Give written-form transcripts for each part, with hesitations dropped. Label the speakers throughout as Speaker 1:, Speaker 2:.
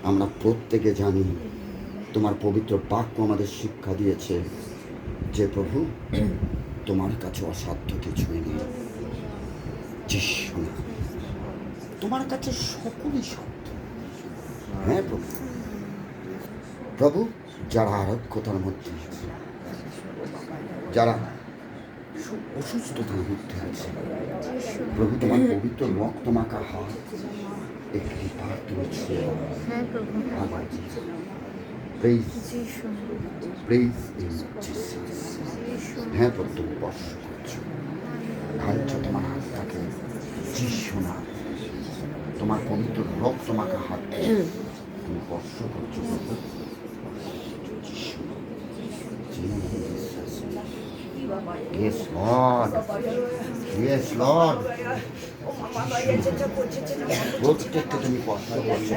Speaker 1: আমরা প্রত্যেকে জানি তোমার পবিত্র বাক্য আমাদের শিক্ষা দিয়েছে যে প্রভু তোমার কাছে অসাধ্য কিছুই নেই। যিশু নামে তোমার কাছে সকলই সাধ্য। হ্যাঁ প্রভু, প্রভু যারা আরোগ্যতার মধ্যে, যারা অসুস্থতার মধ্যে আছে, প্রভু তোমার পবিত্র রক্ত মাখা হাত একটি বার তুমি ছুঁয়ে আমার প্রেজ ইন জিসাস। হ্যাঁ প্রভু তুমি স্পর্শ করছো, ঢালছো তোমার হাতটাকে যিশু নামে, তোমার পবিত্র রক্ত মাখা হাত তুমি স্পর্শ করছো প্রভু। Yes, Lord. Yes, Lord. প্রত্যেককে তুমি কষ্ট করছো,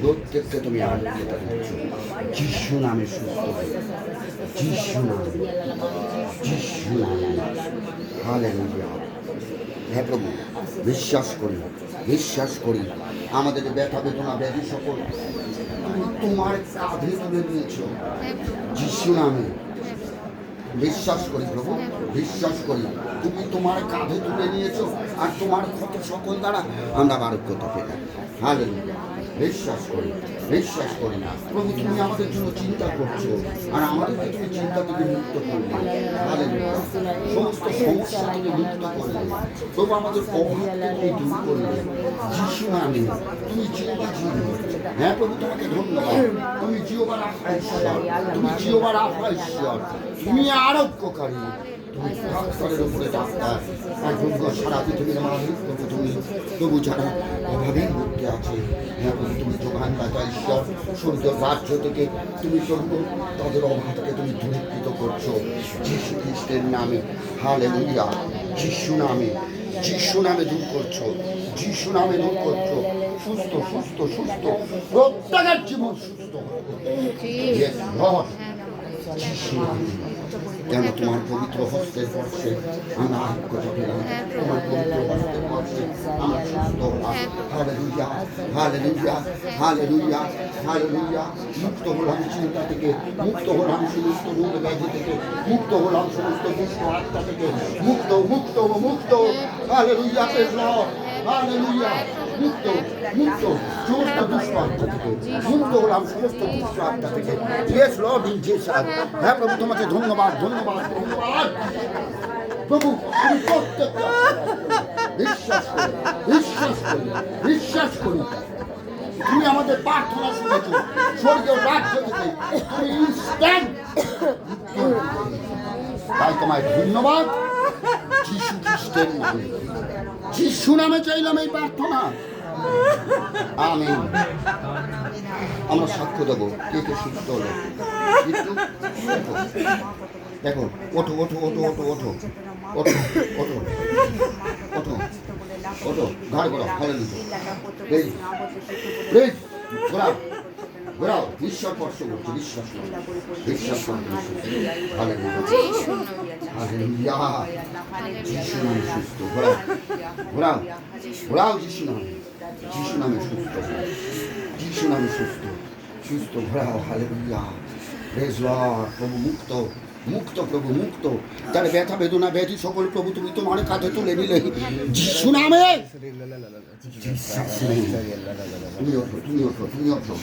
Speaker 1: প্রত্যেককে তুমি আনন্দিত করছো। যিশু নামে সুস্থ হয়ে, যিশু নামে, যিশু নামে। হালেলুয়া। হ্যাঁ প্রভু, বিশ্বাস করি, বিশ্বাস করি আমাদের ব্যথা বেদনা ব্যাধি সকল তুমি তোমার কাঁধে তুলে নিয়েছো যিশু নামে। বিশ্বাস করি প্রভু, বিশ্বাস করি তুমি তোমার কাঁধে তুলে নিয়েছো, আর তোমার ক্ষত সকল দ্বারা আমরা আরোগ্যতা পেলাম। হালেলুয়া। বিশ্বাস করি, বিশ্বাস করি না প্রভু তুমি আমাদের জন্য চিন্তা করছো, আর আমাদেরকে তুমি চিন্তা থেকে মুক্ত করবে। হালেলুয়া। সমস্ত সমস্যা থেকে মুক্ত করবে প্রভু, আমাদের অভাবকে তুমি দূর করবে যিশু নামে। তুমি চিন্তা ছিল। হ্যাঁ প্রভু তোমাকে ধন্যবাদ, তুমি জিওবার রাফা ঈশ্বর, তুমি জিওবার রাফা ঈশ্বর, তুমি আরোগ্যকারী, তুমি ডাক্তারের উপরে ডাক্তার। একজন সারা পৃথিবীর মালিক প্রভু তুমি, প্রভু যারা অভাবের মধ্যে আছে, হ্যাঁ প্রভু তুমি যোগানদাতা ঈশ্বর, সূর্য রাজ্য থেকে তুমি প্রভু তাদের অভাবকে তুমি দূরীকৃত করছো যিশু খ্রিস্টের নামে। হালেলুয়া। যিশু নামে, যিশু নামে দূর করছো, যিশু নামে দূর করছো। সুস্থ সুস্থ সুস্থ প্রত্যেকের জীবন সুস্থ। Yes, Lord. যিশু নামে। কেন তোমার পবিত্র হস্তের স্পর্শে আমরা আরোগ্যতা পেলাম, তোমার পবিত্র হস্তের স্পর্শে আমরা সুস্থ হলাম। Hallelujah, hallelujah, hallelujah, hallelujah. মুক্ত হলাম চিন্তা থেকে, মুক্ত হলাম সমস্ত রোগ ব্যাধি থেকে, মুক্ত হলাম সমস্ত দুষ্ট আত্মা থেকে, মুক্ত মুক্ত মুক্ত। Hallelujah, praise Lord. হালেলুয়া। মুক্ত মুক্ত সমস্ত দুষ্ট আত্মা থেকে, মুক্ত হলাম সমস্ত দুষ্ট আত্মা থেকে। Yes Lord in Jesus. হ্যাঁ প্রভু তোমাকে ধন্যবাদ, ধন্যবাদ, ধন্যবাদ প্রভু। তুমি প্রত্যেকটা বিশ্বাস করি, বিশ্বাস করি, বিশ্বাস করি তুমি আমাদের প্রার্থনা শুনেছ স্বর্গীয় রাজ্য থেকে, তুমি ইনস্ট্যান্ট। তাই তোমায় ধন্যবাদ যিশু খ্রিস্টের নামে, যিশু নামে চাইলাম এই প্রার্থনা। আমিন। আমরা সাক্ষ্য দেবো কে কে সুস্থ হলো। দেখো, ওঠো ওঠো ওঠো ওঠো ওঠো ওঠো ওঠো ওঠো ওঠো, ঘাড় ঘোরাও। হালেলুয়া। ঘোরাও ঘোরাও। ঈশ্বর স্পর্শ করছে, বিশ্বাস করো, বিশ্বাস করো। Hallelujah, hallelujah. যিশু নামে সুস্থ। ঘোরাও ঘোরাও ঘোরাও। যিশু নামে, যিশু নামে সুস্থ, যিশু নামে সুস্থ সুস্থ। ঘোরাও। Hallelujah, praise Lord. প্রভু মুক্ত মুক্ত, প্রভু মুক্ত। তার ব্যথা বেদনা ব্যাধি সকল প্রভু তুমি তোমার কাঁধে তুলে নিলে যিশু নামে। তুমি ওঠো, তুমি ওঠো, তুমি ওঠো।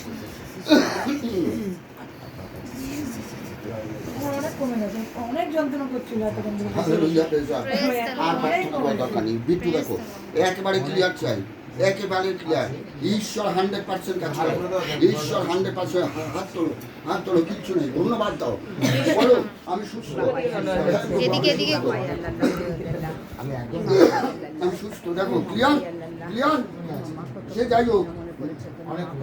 Speaker 2: অনেক যন্ত্রণা করছিল।
Speaker 1: আর প্রার্থনা করার দরকার নেই। বিট্টু দেখো একেবারে ক্লিয়ার চাই, একেবারে ক্লিয়ার। ঈশ্বর 100% কাজ করে, ঈশ্বর 100%। হাত তোলো, হাত তোলো, কিচ্ছু নেই। ধন্যবাদ দাও, বলো আমি সুস্থ, আমি সুস্থ। দেখো ক্লিয়ার, ক্লিয়ার। সে যাই হোক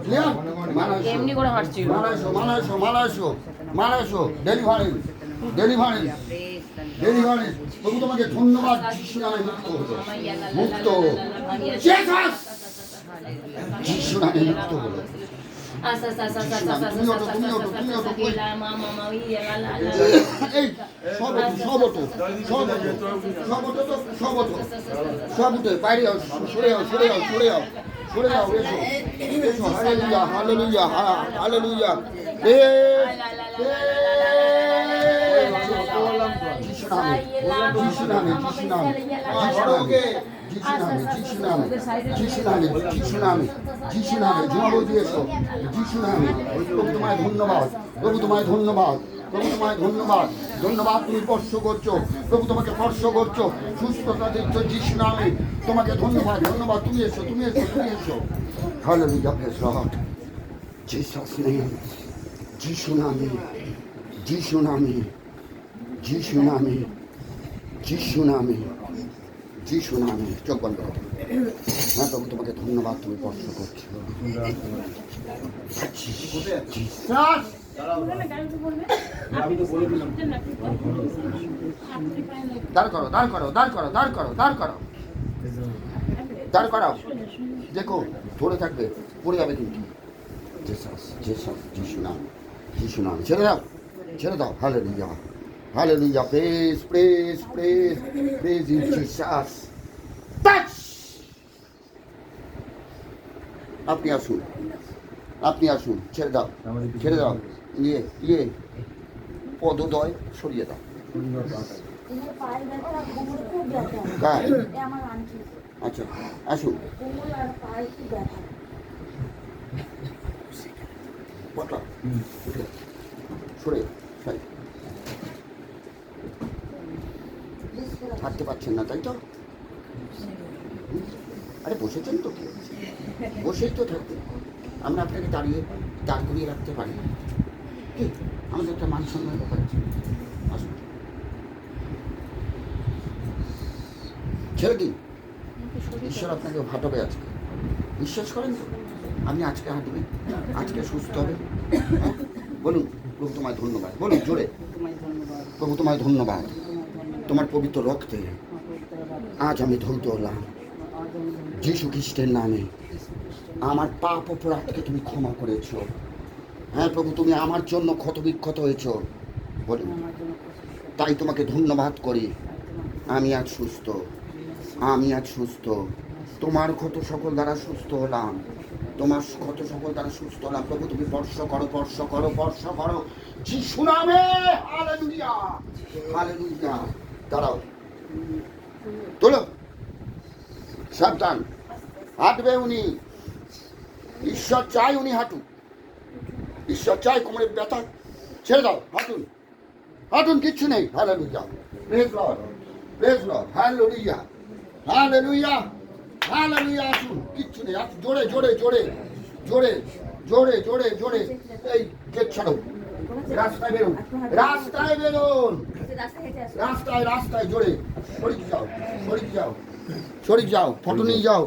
Speaker 1: ক্লিয়ার। মানাইশো মানাইশো মানাইশো মানাইশো। Delivery delivery delivery. প্রভু তোমাকে ধন্যবাদ যিশু নামে মুক্ত হলো, মুক্ত। যিশু নামে মুক্ত হলো। তুমি ওঠো, তুমি ওঠো, তুমি ওঠো। এই সব ওঠো, সব ওঠো, সব ওঠো, সব ওঠো, সব ওঠো, সব উঠে বাইরে যাও, সরে যাও, সরে যাও, সরে যাও, সরে যাও, এসো এসো, হালেলুয়া হালেলুয়া হালেলুয়া। যিশু নামে যিশু নামে যিশু নামে যিশু নামে যিশু নামে যিশু নামে যিশু নামে জবাব দিয়েছো যিশু নামে। প্রভু তোমায় ধন্যবাদ, প্রভু তোমায় ধন্যবাদ, প্রভু তোমায় ধন্যবাদ, ধন্যবাদ তুমি স্পর্শ করছো, প্রভু তোমাকে স্পর্শ করছো, সুস্থতা দিচ্ছ যিশু নামে, তোমাকে ধন্যবাদ ধন্যবাদ। তুমি এসো তুমি এসো তুমি এসো। Hallelujah, praise Lord, Jesus name, যিশু নামে যিশু নামে যিশু নামে যিশু নামে যিশু নামে। চোখ বন্ধ করো। হ্যাঁ প্রভু তোমাকে ধন্যবাদ, তুমি স্পর্শ করছো। জিসাস, দাঁড় করো দাঁড় করো দাঁড় করো দাঁড় করো দাঁড় করো দাঁড় করাও। দেখো ধরে থাকবে, পড়ে যাবে কিন্তু। জিসাস জিসাস যিশু নাম যিশু নাম। ছেড়ে দাও ছেড়ে দাও। Hallelujah hallelujah, praise praise praise praise in Jesus. Touch. আপনি আসুন আপনি আসুন, ছেড়ে দাও ছেড়ে দাও। ইয়ে ইয়ে পদদয় সরিয়ে দাও।
Speaker 2: তোমার পায়ে ব্যথা, কোমরে খুব ব্যথা।
Speaker 1: কার?
Speaker 2: এ আমার আন্টি।
Speaker 1: আচ্ছা আসুন।
Speaker 2: কোমর আর পায়ে খুব ব্যথা।
Speaker 1: বটলা উঠে সরে সাই। হাঁটতে পারছেন না তাই তো? আরে বসেছেন তো, কি হয়েছে? বসেই তো থাকতে। আমরা আপনাকে দাঁড়িয়ে দাঁড় করিয়ে রাখতে পারি, কি আমাদের একটা মান সম্মানের ব্যাপার আছে। আসুন, ছেড়ে দিন, ঈশ্বর আপনাকে হাঁটাবে আজকে। বিশ্বাস করেন তো? আপনি আজকে হাঁটবেন, আজকে সুস্থ হবেন। হ্যাঁ? বলুন প্রভু তোমায় ধন্যবাদ, বলুন জোরে, প্রভু তোমায় ধন্যবাদ। তোমার পবিত্র রক্তে আজ আমি ধৌত হলাম যীশু খ্রিস্টের নামে। আমার পাপ অপরাধকে তুমি ক্ষমা করেছ। হ্যাঁ প্রভু, তুমি আমার জন্য ক্ষত বিক্ষত হয়েছ। বলুন, তাই তোমাকে ধন্যবাদ করি। আমি আজ সুস্থ, আমি আজ সুস্থ। তোমার ক্ষত সকল দ্বারা সুস্থ হলাম, তোমার ক্ষত সকল দ্বারা সুস্থ হলাম। প্রভু তুমি স্পর্শ করো স্পর্শ করো স্পর্শ করো যিশু নামে। Hallelujah hallelujah. দাঁড়াও, তোলো, সাবধান, হাঁটবে উনি। ঈশ্বর চাই উনি হাঁটুন, ঈশ্বর চাই কোমরের ব্যথা ছেড়ে দাও, হাঁটুন হাঁটুন, কিচ্ছু নেই। Hallelujah, praise Lord, praise Lord, hallelujah hallelujah hallelujah. আসুন, কিচ্ছু নেই, আসুন, জোরে জোরে জোরে জোরে জোরে জোরে জোরে। এই গেট ছাড়ো, রাস্তায় বেরোন, রাস্তায় বেরোন, রাস্তায় রাস্তায় জোরে। সরিয়ে যাও সরিয়ে যাও সরিয়ে যাও, ফটো নিয়ে যাও,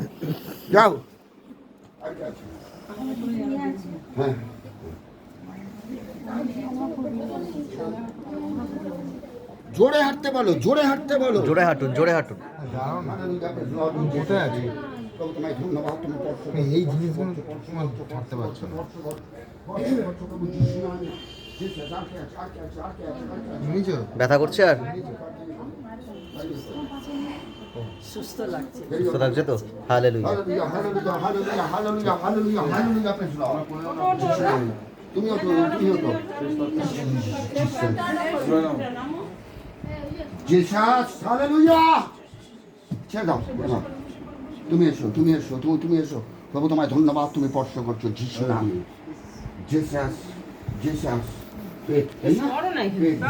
Speaker 1: যাও। হ্যাঁ, জোরে হাঁটতে বলো, জোরে হাঁটতে বলো,
Speaker 3: জোরে হাঁটুন জোরে হাঁটুন।
Speaker 4: কোথায় আছে?
Speaker 1: তোমায় ধন্যবাদ, তুমি
Speaker 4: এই জিনিসগুলো তোমার ছাড়তে পারছো না। নিচে
Speaker 3: ব্যথা করছে আর
Speaker 2: সুস্থ লাগছে।
Speaker 3: সুস্থ লাগছে তো? Hallelujah.
Speaker 1: Hallelujah hallelujah hallelujah hallelujah hallelujah hallelujah. Praise Lord, তুমিও তো তুমিও তো জিসাস। হালেলুয়া। ছেড়ে দাও, দাও। তুমি এসো তুমি এসো তুমি এসো। প্রভু তোমায় ধন্যবাদ, তুমি স্পর্শ করছো যিশু নামে। Jesus Jesus.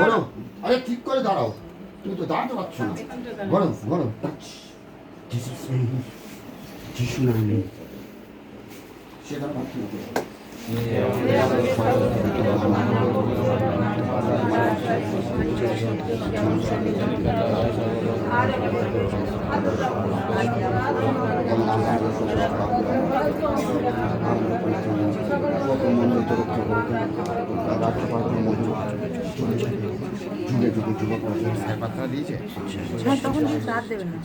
Speaker 1: বলো, আরে ঠিক করে দাঁড়াও, তুমি তো দাঁড়াতে পারছো না। বলো বলো, জিসাস নেম, যিশু নামে। সেটা পাচ্ছি না।
Speaker 4: পাত্রা দিয়েছে।
Speaker 2: তখন রাত দেবেন না।